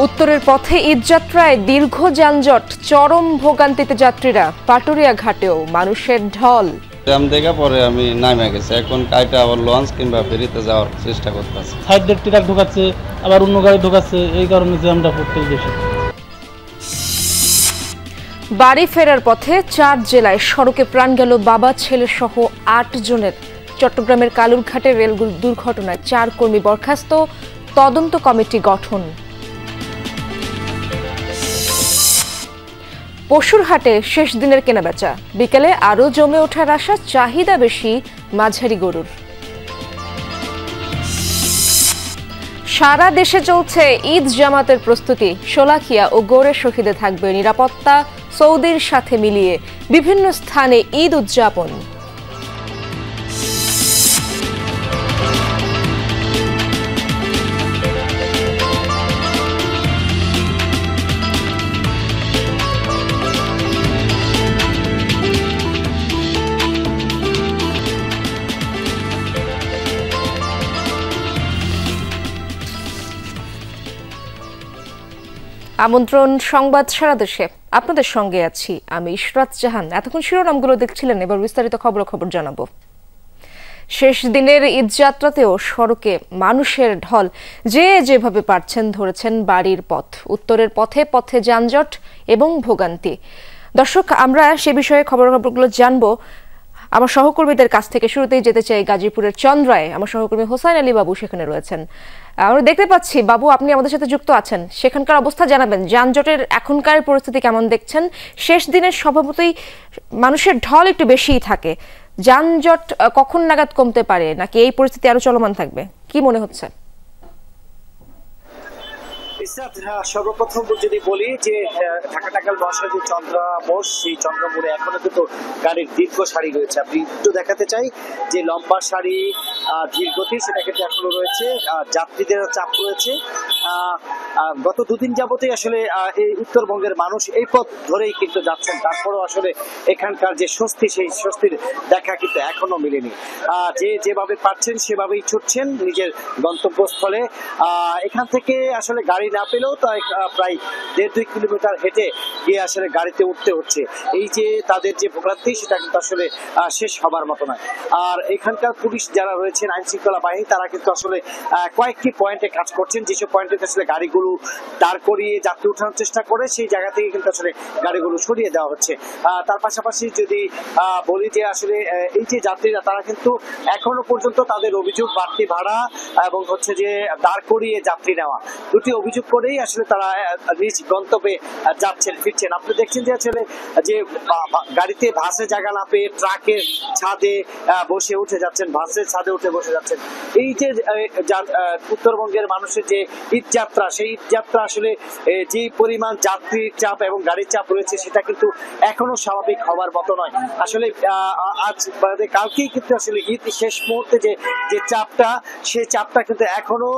উত্তরের পথে ঈদযাত্রায় দীর্ঘ যানজট, চরম ভোগান্তিতে যাত্রীরা। পাটুরিয়া ঘাটেও মানুষের ঢল। জ্যাম দেখা পরে আমি নামে গেছি, এখন কাইটা আবার লঞ্চ কিংবা ফেরিতে যাওয়ার চেষ্টা করতেছি। সাইডের ট্রাক ঢোকাচ্ছে, আবার অন্য গাড়ি ঢোকাচ্ছে, এই কারণে জ্যামটা পড়তেই বেশি। বাড়ি ফেরার পথে 4 জেলায় সড়কে প্রাণ গেল বাবা ছেলে সহ 8 জনের। চট্টগ্রামের কালুরঘাটে রেল দুর্ঘটনায় 4 কর্মী বরখাস্ত, তদন্ত কমিটি গঠন। পশুর হাটে শেষ দিনের কেনাবেচা, বিকেলে আরও জমে ওঠার আশা, চাহিদা বেশি মাঝারি গরুর। সারা দেশে চলছে ঈদ জামাতের প্রস্তুতি। শোলাকিয়া ও গৌড়ে শহীদে থাকবে নিরাপত্তা, সৌদির সাথে মিলিয়ে বিভিন্ন স্থানে ঈদ উদযাপন। আমন্ত্রণ সংবাদ সারা দেশে, আপনাদের সঙ্গে আছি আমি ইশরাত জাহান। এতক্ষণ শিরোনামগুলো দেখছিলেন, এবার বিস্তারিত খবর জানাবো। শেষ দিনের ঈদযাত্রাতেও সড়কে মানুষের ঢল, যে যেভাবে পারছেন ধরেছেন বাড়ির পথ। উত্তরের পথে পথে যানজট এবং ভোগান্তি। দর্শক, আমরা সে বিষয়ে খবরগুলো জানবো আমার সহকর্মীদের কাছ থেকে। শুরুতেই যেতে চাই গাজীপুরের চন্দ্রায়, আমার সহকর্মী হোসাইন আলী বাবু সেখানে রয়েছেন। আমরা দেখতে পাচ্ছি, বাবু আপনি আমাদের সাথে যুক্ত আছেন, সেখানকার অবস্থা জানাবেন। যানজটের এখনকার পরিস্থিতি কেমন দেখছেন? শেষ দিনের স্বভাবতই মানুষের ঢল একটু বেশিই থাকে, যানজট কখন নাগাদ কমতে পারে, নাকি এই পরিস্থিতি আরো চলমান থাকবে, কি মনে হচ্ছে? সর্বপ্রথম যদি বলি যে ঢাকা টাকাল মহাসড়ক যে চন্দ্রা মোড়, সেই চন্দ্রা মোড়ে এখনো কিন্তু গাড়ির দীর্ঘ সারি রয়েছে। আপনি একটু দেখাতে চাই যে লম্বা সারি ধীরগতি সেটা কিন্তু এখনো রয়েছে, যাত্রীদের চাপ রয়েছে। গত দুদিন যাবতই আসলে এই উত্তরবঙ্গের মানুষ এই পথ ধরেই কিন্তু যাচ্ছেন, তারপরেও আসলে এখানকার যে স্বস্তি, সেই স্বস্তির দেখা কিন্তু এখনো মেলেনি। যে যেভাবে পারছেন সেভাবেই ছুটছেন নিজের গন্তব্যস্থলে। এখান থেকে আসলে গাড়ি না পেলেও তাই প্রায় 1.5-2 কিলোমিটার হেঁটে গিয়ে আসলে গাড়িতে উঠতে হচ্ছে। এই যে তাদের যে ভোগান্তি, সেটা কিন্তু আসলে শেষ হবার মতো নয়। আর এখানকার পুলিশ যারা রয়েছেন, আইন শৃঙ্খলা বাহিনী, তারা কিন্তু আসলে কয়েকটি পয়েন্টে কাজ করছেন, যেসব পয়েন্টে আসলে গাড়িগুলো দাঁড় করিয়ে যাত্রী উঠানোর চেষ্টা করে সেই জায়গা থেকে কিন্তু আসলে গাড়িগুলো সরিয়ে দেওয়া হচ্ছে। তার পাশাপাশি যদি বলি যে আসলে এই যে যাত্রীরা, তারা কিন্তু এখনো পর্যন্ত তাদের অভিযোগ বাড়তি ভাড়া এবং হচ্ছে যে দাঁড় করিয়ে যাত্রী নেওয়া, দুটি অভিযোগ করেই আসলে তারা নিজ গন্তব্যে যাচ্ছেন ফিরছেন। আপনি দেখছেন যে আসলে যে গাড়িতে বাসে জায়গা না পেয়ে ট্রাকের ছাদে বসে উঠে যাচ্ছেন, বাসের ছাদে উঠে বসে যাচ্ছেন। এই যে উত্তরবঙ্গের মানুষের যে ঈদ যাত্রা, সেই ঈদ যাত্রা আসলে যে পরিমাণ যাত্রীর চাপ এবং গাড়ির চাপ রয়েছে, সেটা কিন্তু এখনো স্বাভাবিক হওয়ার মতো নয়। আসলে আজ কালকেই কিন্তু আসলে ঈদ শেষ মুহূর্তে যে চাপটা, সেই চাপটা কিন্তু এখনো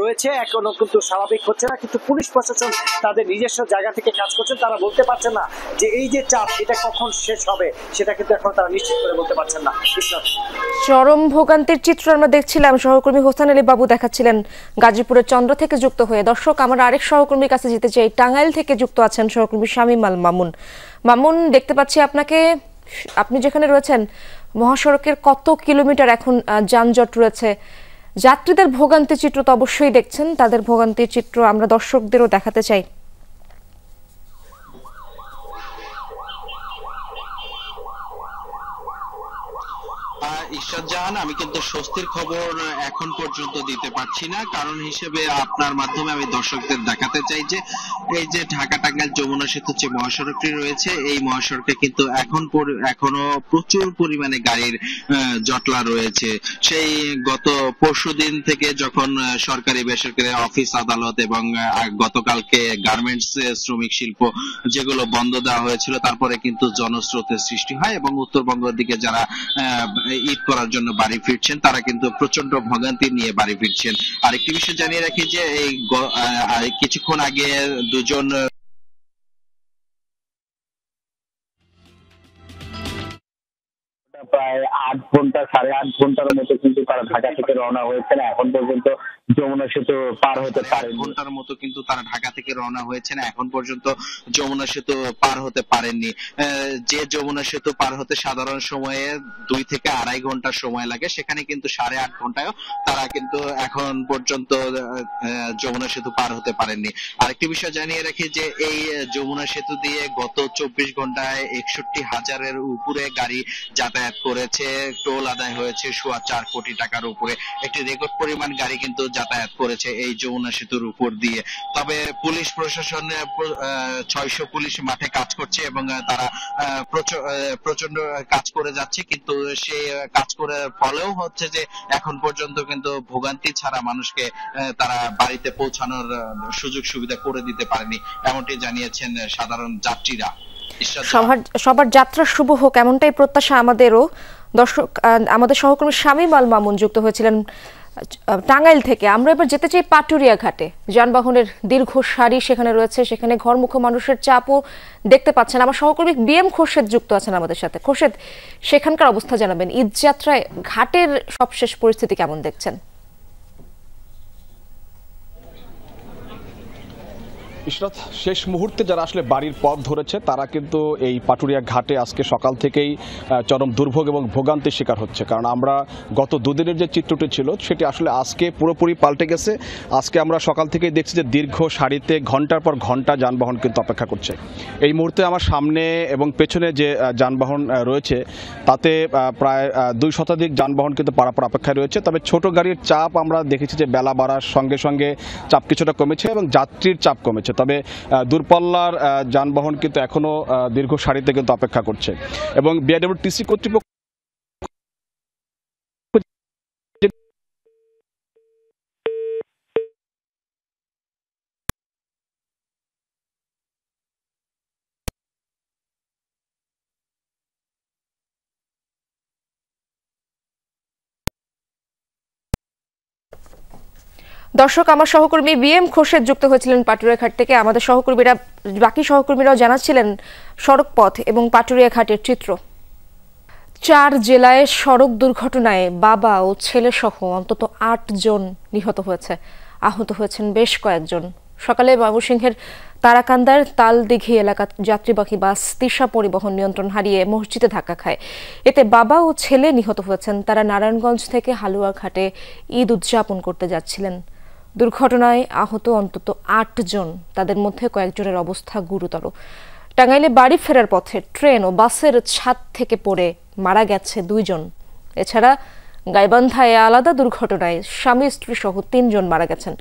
রয়েছে, এখনো কিন্তু স্বাভাবিক হচ্ছে না। কিন্তু পুলিশ প্রশাসন তাদের নিজস্ব জায়গা থেকে কাজ করছেন, তারা বলতে পারছেন না যে এই যে চাপ, এটা কখন শেষ হবে, সেটা কিন্তু এখন তারা নিশ্চিত করে বলতে পারছেন না। চরম ভোগান্তির চিত্র আমরা দেখছিলাম, সহকর্মী হোসেন আলী বাবু দেখাচ্ছিলেন গাজীপুরের চন্দ্র থেকে যুক্ত হয়ে। দর্শক, আমরা আরেক সহকর্মীর কাছে যেতে চাই, টাঙ্গাইল থেকে যুক্ত আছেন সহকর্মী শামীম আল মামুন। মামুন, দেখতে পাচ্ছি আপনাকে, আপনি যেখানে রয়েছেন মহাসড়কের কত কিলোমিটার এখন যানজট রয়েছে? যাত্রীদের ভোগান্তির চিত্র তো অবশ্যই দেখছেন, তাদের ভোগান্তির চিত্র আমরা দর্শকদেরও দেখাতে চাই। ইশরাত জাহান, আমি কিন্তু স্বস্তির খবর এখন পর্যন্ত দিতে পারছি না। কারণ হিসেবে আপনার মাধ্যমে আমি দর্শকদের দেখাতে চাই যে এই যে ঢাকা টাঙ্গাইল যমুনা সেতু যে মহাসড়কটি রয়েছে, এই মহাসড়কে কিন্তু এখনো প্রচুর পরিমাণে গাড়ির জটলা রয়েছে। সেই গত পরশুদিন থেকে যখন সরকারি বেসরকারি অফিস আদালত এবং গতকালকে গার্মেন্টস শ্রমিক শিল্প যেগুলো বন্ধ দেওয়া হয়েছিল, তারপরে কিন্তু জনস্রোতের সৃষ্টি হয় এবং উত্তরবঙ্গের দিকে যারা ঈদ করার জন্য বাড়ি ফিরছেন, তারা কিন্তু প্রচন্ড ভোগান্তি নিয়ে বাড়ি ফিরছেন। আরেকটি বিষয় জানিয়ে রাখি যে এই কিছুক্ষণ আগে দুজন প্রায় 8 ঘন্টা 8.5 ঘন্টার মতো কিন্তু তারা ঢাকা থেকে রওনা হয়েছেন। এখন পর্যন্ত যমুনা সেতু পার হতে পারে। ঘন্টার মতো কিন্তু তারা ঢাকা থেকে রওনা হয়েছেন, এখন পর্যন্ত যমুনা সেতু পার হতে পারেননি। যে যমুনা সেতু পার হতে সাধারণ সময়ে 2 থেকে 2.5 ঘন্টা সময় লাগে, সেখানে কিন্তু 8.5 ঘন্টায়ও তারা কিন্তু এখন পর্যন্ত যমুনা সেতু পার হতে পারেননি। আরেকটি বিষয় জানিয়ে রাখি যে এই যমুনা সেতু দিয়ে গত 24 ঘন্টায় 61,000-এর উপরে গাড়ি যাতায়াত করেছে, টোল আদায় হয়েছে 4.25 কোটি টাকার উপরে। একটি রেকর্ড পরিমাণ গাড়ি কিন্তু যাতায়াত করেছে এই যমুনা সেতুর উপর দিয়ে। তবে পুলিশ প্রশাসন 600 পুলিশ মাঠে কাজ করছে এবং তারা প্রচন্ড কাজ করে যাচ্ছে, কিন্তু সেই কাজ করে ফলেও হচ্ছে যে এখন পর্যন্ত কিন্তু ভোগান্তি ছাড়া মানুষকে তারা বাড়িতে পৌঁছানোর সুযোগ সুবিধা করে দিতে পারেনি, এমনটি জানিয়েছেন সাধারণ যাত্রীরা। সবার যাত্রা শুভ হোক এমনটাই প্রত্যাশা আমাদেরও। দর্শক, আমাদের সহকর্মী শামীম আল মামুন যুক্ত হয়েছিলেন টাঙ্গাইল থেকে। আমরা এবার যেতে চাই পাটুরিয়া ঘাটে। যানবাহনের দীর্ঘ সারি সেখানে রয়েছে, সেখানে ঘরমুখো মানুষের চাপও দেখতে পাচ্ছেন। আমার সহকর্মী বিএম খোরশেদ যুক্ত আছেন আমাদের সাথে। খোরশেদ, সেখানকার অবস্থা জানাবেন। ঈদ যাত্রায় ঘাটের সবশেষ পরিস্থিতি কেমন দেখছেন? ইশরাত, শেষ মুহূর্তে যারা আসলে বাড়ির পথ ধরেছে তারা কিন্তু এই পাটুরিয়া ঘাটে আজকে সকাল থেকেই চরম দুর্ভোগ এবং ভোগান্তির শিকার হচ্ছে। কারণ আমরা গত দুদিনের যে চিত্রটি ছিল সেটি আসলে আজকে পুরোপুরি পাল্টে গেছে। আজকে আমরা সকাল থেকেই দেখছি যে দীর্ঘ সারিতে ঘন্টার পর ঘন্টা যানবাহন কিন্তু অপেক্ষা করছে। এই মুহূর্তে আমার সামনে এবং পেছনে যে যানবাহন রয়েছে তাতে প্রায় 2 শতাধিক যানবাহন কিন্তু পারাপার অপেক্ষায় রয়েছে। তবে ছোট গাড়ির চাপ আমরা দেখেছি যে বেলা বাড়ার সঙ্গে সঙ্গে চাপ কিছুটা কমেছে এবং যাত্রীর চাপ কমেছে। তবে দূরপাল্লার যানবাহন কিন্তু এখনো দীর্ঘ সারিতে কিন্তু অপেক্ষা করছে এবং বিআরডব্লিউটিসি কর্তৃপক্ষ দর্শক, আমার সহকর্মী বিএম খোরশেদ যুক্ত হয়েছিলেন পাটুরিয়া ঘাট থেকে। আমাদের বাকি সহকর্মীরাও জানাচ্ছিলেন সড়ক পথ এবং পাটুরিয়া ঘাটের চিত্র। 4 জেলায় সড়ক দুর্ঘটনায় বাবা ও ছেলে সহ অন্তত 8 জন নিহত হয়েছে, আহত হয়েছেন বেশ কয়েকজন। সকালে ময়মনসিংহের তারাকান্দার তালদিঘি এলাকা যাত্রীবাহী বাস তিশা পরিবহন নিয়ন্ত্রণ হারিয়ে মসজিদে ধাক্কা খায়। এতে বাবা ও ছেলে নিহত হয়েছেন। তারা নারায়ণগঞ্জ থেকে হালুয়াঘাটে ঈদ উদযাপন করতে যাচ্ছিলেন। দুর্ঘটনায় আহত অন্তত 8 জন, তাদের মধ্যে কয়েকজনের অবস্থা গুরুতর। টাঙ্গাইলে বাড়ি ফেরার পথে ট্রেন ও বাসের ছাদ থেকে পড়ে মারা গেছে 2 জন। এছাড়া গাইবান্ধায় আলাদা দুর্ঘটনায় স্বামী স্ত্রী সহ 3 জন মারা গেছেন।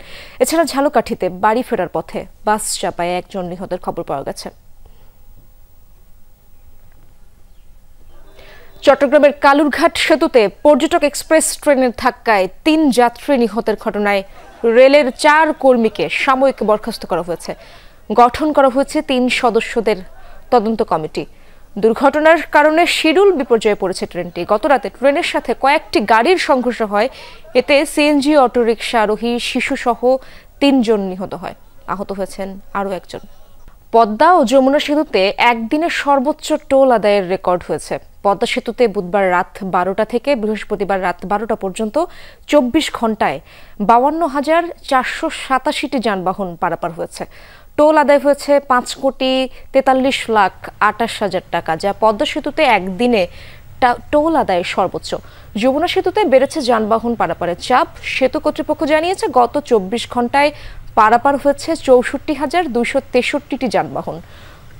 এছাড়া ঝালকাঠিতে বাড়ি ফেরার পথে বাস চাপায় 1 জন নিহতের খবর পাওয়া গেছে। চট্টগ্রামের কালুরঘাট সেতুতে পর্যটক এক্সপ্রেস ট্রেনের ধাক্কায় 3 যাত্রী নিহতের ঘটনায় রেলের 4 কর্মীকে সাময়িক বরখাস্ত করা হয়েছে। গঠন করা হয়েছে 3 সদস্যদের তদন্ত কমিটি। দুর্ঘটনার কারণে শিরুল বিপর্যয়ে পড়েছে ট্রেনটি। গতরাতে ট্রেনের সাথে কয়েকটি গাড়ির সংঘর্ষ হয়। এতে সিএনজি অটোরিকশা আরোহী শিশুসহ 3 জন নিহত হয়, আহত হয়েছেন আরও 1 জন। পদ্মা ও যমুনা সেতুতে একদিনে সর্বোচ্চ টোল আদায়ের রেকর্ড হয়েছে। পদ্মা সেতুতে বুধবার রাত 12টা থেকে বৃহস্পতিবার রাত 12টা পর্যন্ত 24 ঘন্টায় 52,487টি যানবাহন পারাপার হয়েছে। টোল আদায় হয়েছে 5,43,28,000 টাকা, যা পদ্মা সেতুতে একদিনে টোল আদায়ের সর্বোচ্চ। যমুনা সেতুতে বেড়েছে যানবাহন পারাপারের চাপ। সেতু কর্তৃপক্ষ জানিয়েছে গত 24 ঘন্টায় পারাপার হয়েছে 64,263টি যানবাহন।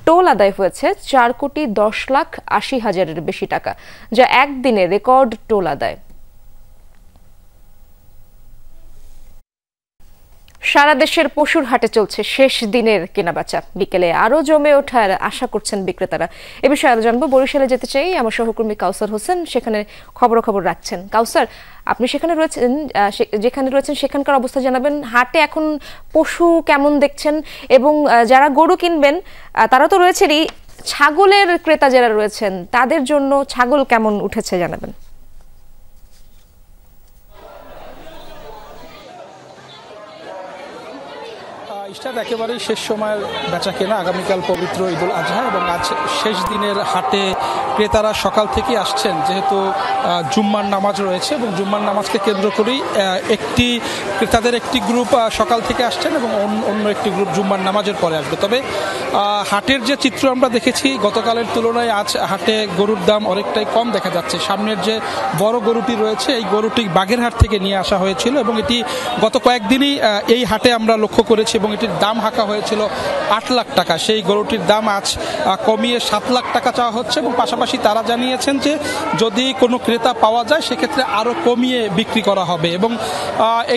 টোল আদায় হয়েছে 4,10,80,000-এর বেশি টাকা, যা একদিনে রেকর্ড টোল আদায়। সারা দেশের পশুর হাটে চলছে শেষ দিনের কেনাবেচা। বিকেলে আরো জমে ওঠার আশা করছেন বিক্রেতারা। এ বিষয়ে আরো জানবো। বরিশালে যেতে চাই, আমার সহকর্মী কাউসার হোসেন সেখানে খবর রাখছেন। কাউসার, আপনি যেখানে রয়েছেন সেখানকার অবস্থা জানাবেন। হাটে এখন পশু কেমন দেখছেন এবং যারা গরু কিনবেন তারা তো রয়েছেনই, ছাগলের ক্রেতা যারা রয়েছেন তাদের জন্য ছাগল কেমন উঠেছে জানাবেন। ইস্টার একেবারেই শেষ সময়ের বেচা কেনা, আগামীকাল পবিত্র ঈদুল আজহা এবং আজ শেষ দিনের হাটে ক্রেতারা সকাল থেকে আসছেন, যেহেতু জুম্মার নামাজ রয়েছে এবং জুম্মার নামাজকে কেন্দ্র করেই ক্রেতাদের একটি গ্রুপ সকাল থেকে আসছেন এবং অন্য একটি গ্রুপ জুম্মার নামাজের পরে আসবে। তবে হাটের যে চিত্র আমরা দেখেছি গতকালের তুলনায় আজ হাটে গরুর দাম অনেকটাই কম দেখা যাচ্ছে। সামনের যে বড় গরুটি রয়েছে এই গরুটি বাগেরহাট থেকে নিয়ে আসা হয়েছিল এবং এটি গত কয়েকদিনই এই হাটে আমরা লক্ষ্য করেছি এবং এটির দাম হাঁকা হয়েছিল 8 লাখ টাকা। সেই গরুটির দাম আজ কমিয়ে 7 লাখ টাকা চাওয়া হচ্ছে এবং পাশাপাশি তারা জানিয়েছেন যে যদি কোনো ক্রেতা পাওয়া যায় সেক্ষেত্রে আরও কমিয়ে বিক্রি করা হবে এবং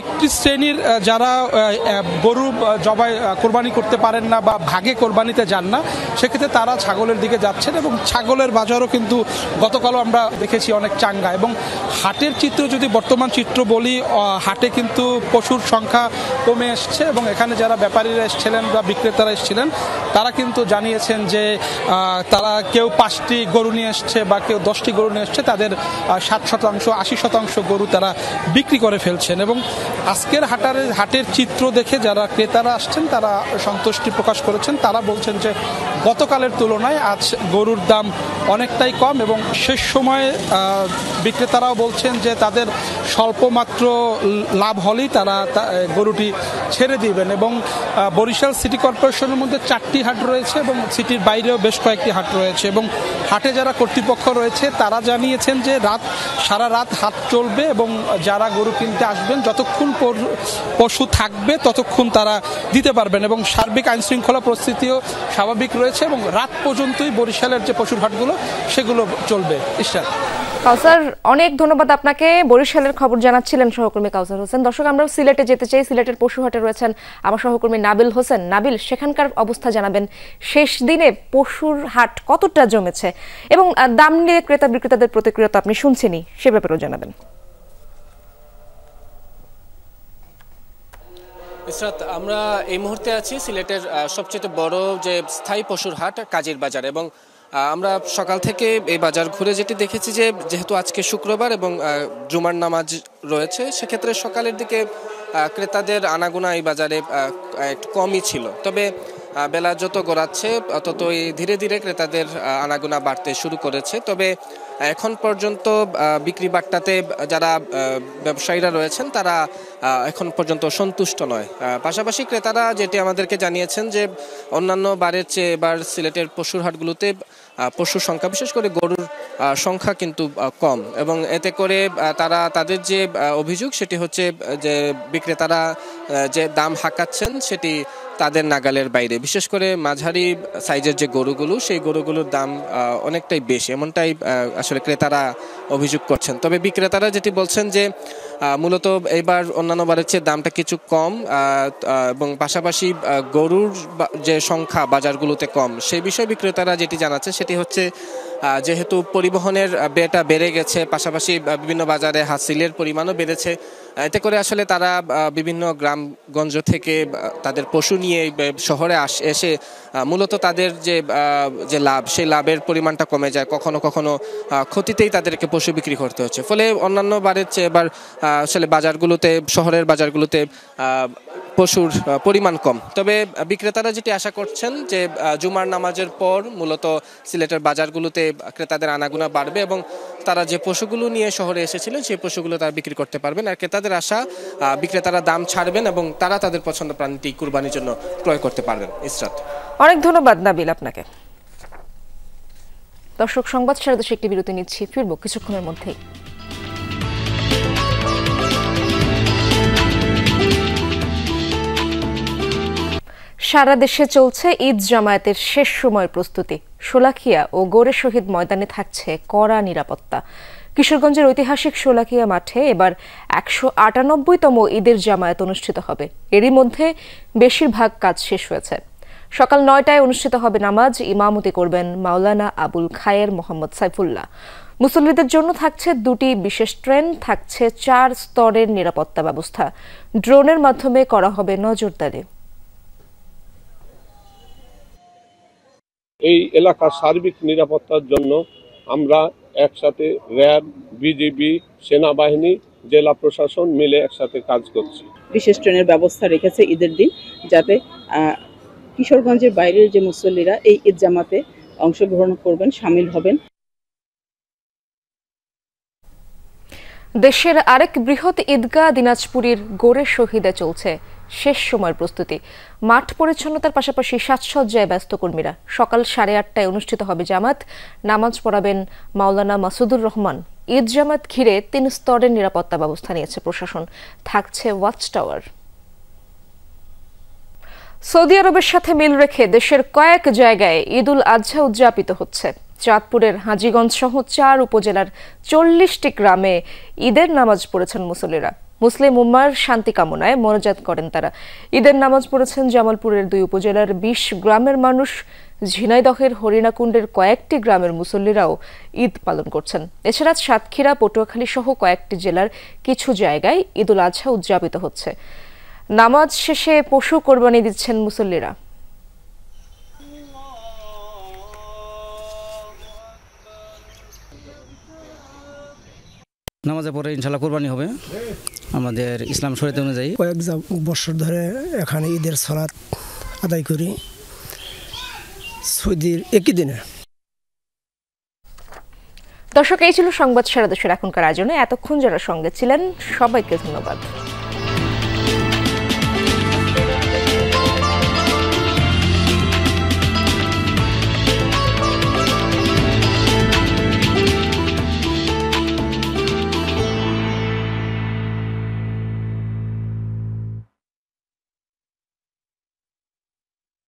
একটি শ্রেণীর যারা গরু জবাই কোরবানি করতে পারেন না বা ভাগে কোরবানিতে যান না সেক্ষেত্রে তারা ছাগলের দিকে যাচ্ছেন এবং ছাগলের বাজারও কিন্তু গতকালও আমরা দেখেছি অনেক চাঙ্গা। এবং হাটের চিত্র যদি বর্তমান চিত্র বলি, হাটে কিন্তু পশুর সংখ্যা কমে এসছে এবং এখানে যারা ব্যাপারীরা এসেছিলেন বা বিক্রেতারা এসেছিলেন তারা কিন্তু জানিয়েছেন যে তারা কেউ 5টি গরু নিয়ে এসছে বা কেউ 10টি গরু নিয়ে এসছে, তাদের 60% 80% গরু তারা বিক্রি করে ফেলছেন। এবং আজকের হাটের চিত্র দেখে যারা ক্রেতারা আসছেন তারা সন্তুষ্টি প্রকাশ করেছেন। তারা বলছেন যে গতকালের তুলনায় আজ গরুর দাম অনেকটাই কম এবং শেষ সময়ে বিক্রেতারাও বলছেন যে তাদের স্বল্পমাত্র লাভ হলেই তারা গরুটি ছেড়ে দিবেন। এবং বরিশাল সিটি কর্পোরেশনের মধ্যে 4টি হাট রয়েছে এবং সিটির বাইরেও বেশ কয়েকটি হাট রয়েছে এবং হাটে যারা কর্তৃপক্ষ রয়েছে তারা জানিয়েছেন যে সারা রাত হাট চলবে এবং যারা গরু কিনতে আসবেন যতক্ষণ পশু থাকবে ততক্ষণ তারা দিতে পারবেন এবং সার্বিক আইনশৃঙ্খলা পরিস্থিতিও স্বাভাবিক রয়েছে এবং রাত পর্যন্তই বরিশালের যে পশুর হাটগুলো সেগুলো চলবে। ইশরাত। কাউসার, অনেক ধন্যবাদ আপনাকে। বরিশালের খবর জানাচ্ছিলেন সহকর্মী কাউসার হোসেন। দর্শক, আমরা সিলেটে যেতে চাই। সিলেটের পশুহাটে রয়েছেন আমার সহকর্মী নাবিল হোসেন। নাবিল, সেখানকার অবস্থা জানাবেন। শেষ দিনে পশুর হাট কতটা জমেছে এবং দাম নিয়ে ক্রেতা বিক্রেতাদের প্রতিক্রিয়া তো আপনি শুনছেনই, সে ব্যাপারেও জানাবেন। ইসরাত, আমরা এই মুহূর্তে আছি সিলেটের সবচেয়ে বড় যে স্থায়ী পশুর হাট কাজীর বাজার এবং আমরা সকাল থেকে এই বাজার ঘুরে যেটি দেখেছি যে যেহেতু আজকে শুক্রবার এবং জুমার নামাজ রয়েছে সেক্ষেত্রে সকালের দিকে ক্রেতাদের আনাগোনা এই বাজারে একটু কমই ছিল। তবে বেলা যত গড়াচ্ছে ততই ধীরে ধীরে ক্রেতাদের আনাগোনা বাড়তে শুরু করেছে। তবে এখন পর্যন্ত বিক্রি বাট্টাতে যারা ব্যবসায়ীরা রয়েছেন তারা এখন পর্যন্ত সন্তুষ্ট নয়। পাশাপাশি ক্রেতারা যেটি আমাদেরকে জানিয়েছেন যে অন্যান্য বারের চেয়ে এবার সিলেটের পশুর হাটগুলোতে পশুর সংখ্যা, বিশেষ করে গরুর সংখ্যা কিন্তু কম এবং এতে করে তারা তাদের যে অভিযোগ সেটি হচ্ছে যে বিক্রেতারা যে দাম হাঁকাচ্ছেন সেটি তাদের নাগালের বাইরে। বিশেষ করে মাঝারি সাইজের যে গরুগুলো সেই গরুগুলোর দাম অনেকটাই বেশি, এমনটাই আসলে ক্রেতারা অভিযোগ করছেন। তবে বিক্রেতারা যেটি বলছেন যে মূলত এবার অন্যান্য বারের চেয়ে দামটা কিছু কম এবং পাশাপাশি গরুর যে সংখ্যা বাজারগুলোতে কম, সেই বিষয়ে বিক্রেতারা যেটি জানাচ্ছে সেটি হচ্ছে যেহেতু পরিবহনের ব্যয়টা বেড়ে গেছে, পাশাপাশি বিভিন্ন বাজারে হাসিলের পরিমাণও বেড়েছে, এতে করে আসলে তারা বিভিন্ন গ্রামগঞ্জ থেকে তাদের পশু নিয়ে শহরে এসে মূলত তাদের যে লাভ সেই লাভের পরিমাণটা কমে যায়, কখনো কখনো ক্ষতিতেই তাদেরকে পশু বিক্রি করতে হচ্ছে। ফলে অন্যান্য বারের চেয়ে এবার আসলে বাজারগুলোতে, শহরের বাজারগুলোতে পশুর পরিমাণ কম। তবে বিক্রেতারা যেটি আশা করছেন যে জুমার নামাজের পর মূলত সিলেটের বাজারগুলোতে ক্রেতাদের আনাগোনা বাড়বে এবং তারা যে পশুগুলো নিয়ে শহরে এসেছিলেন সেই পশুগুলো তারা বিক্রি করতে পারবেন। আর ক্রেতাদের আশা বিক্রেতারা দাম ছাড়বেন এবং তারা তাদের পছন্দ প্রাণীটি কুরবানির জন্য ক্রয় করতে পারবেন। ইসরাত, অনেক ধন্যবাদ নাবিল আপনাকে। দর্শক, সংবাদ সারা দেশে একটি বিরতি নিচ্ছি, ফিরবো কিছুক্ষণের মধ্যেই। সারা দেশে চলছে ঈদ জামায়াতের শেষ সময়ের প্রস্তুতি। শোলাকিয়া ও গোরে শহীদ ময়দানে থাকছে কড়া নিরাপত্তা। কিশোরগঞ্জের ঐতিহাসিক শোলাকিয়া মাঠে এবার 198তম ঈদের জামায়াত অনুষ্ঠিত হবে। এরই মধ্যে বেশিরভাগ কাজ শেষ হয়েছে। সকাল 9টায় অনুষ্ঠিত হবে নামাজ। ইমামতি করবেন মাওলানা আবুল খায়ের মোহাম্মদ সাইফুল্লাহ। মুসল্লিদের জন্য থাকছে 2টি বিশেষ ট্রেন, থাকছে 4 স্তরের নিরাপত্তা ব্যবস্থা। ড্রোনের মাধ্যমে করা হবে নজরদারি। এই এলাকার সার্বিক নিরাপত্তার জন্য আমরা একসাথে র্যাব, বিজিবি, সেনাবাহিনী জেলা প্রশাসন মিলে একসাথে কাজ করছি। বিশেষ ট্রেনের ব্যবস্থা রেখেছে ঈদের দিন, যাতে কিশোরগঞ্জের বাইরের যে মুসল্লিরা এই ঈদ জামাতে অংশগ্রহণ করবেন, শামিল হবেন। দেশের আরেক বৃহৎ ঈদগাহ দিনাজপুরের গোরে শহীদে চলছে শেষ সময়ের প্রস্তুতি। মাঠ পরিচ্ছন্নতার পাশাপাশি সাজসজ্জায় ব্যস্ত কর্মীরা। সকাল 8:30টায় অনুষ্ঠিত হবে জামাত। নামাজ পড়াবেন মাওলানা মাসুদুর রহমান। ঈদ জামাত ঘিরে 3 স্তরের নিরাপত্তা ব্যবস্থা নিয়েছে প্রশাসন। থাকছে ওয়াচ টাওয়ার। সৌদি আরবের সাথে মিল রেখে দেশের কয়েক জায়গায় ঈদ উল আজহা উদযাপিত হচ্ছে। চাঁদপুরের হাজীগঞ্জ সহ 4 উপজেলার 40টি গ্রামে ঈদের নামাজ পড়েছেন মুসল্লিরা। মুসলিম উম্মার শান্তি কামনায় মোনাজাত করেন তারা। ঈদের নামাজ পড়েছেন জামালপুরের 2 উপজেলার 20 গ্রামের মানুষ। ঝিনাইদহের হরিণাকুণ্ডের কয়েকটি গ্রামের মুসল্লিরাও ঈদ পালন করছেন। এছাড়া সাতক্ষীরা, পটুয়াখালী সহ কয়েকটি জেলার কিছু জায়গায় ঈদ উল আজহা উদযাপিত হচ্ছে। নামাজ শেষে পশু কোরবানি দিচ্ছেন মুসল্লিরা। নামাজের পরে ইনশাল্লাহ কোরবানি হবে আমাদের ইসলাম শরীয়ত অনুযায়ী। কয়েক বছর ধরে এখানে ঈদের সালাত আদায় করি সৌদির একই দিনে। দর্শক, এই ছিল সংবাদ সারা দেশের এখনকার আয়োজনে। এতক্ষণ যারা সঙ্গে ছিলেন সবাইকে ধন্যবাদ।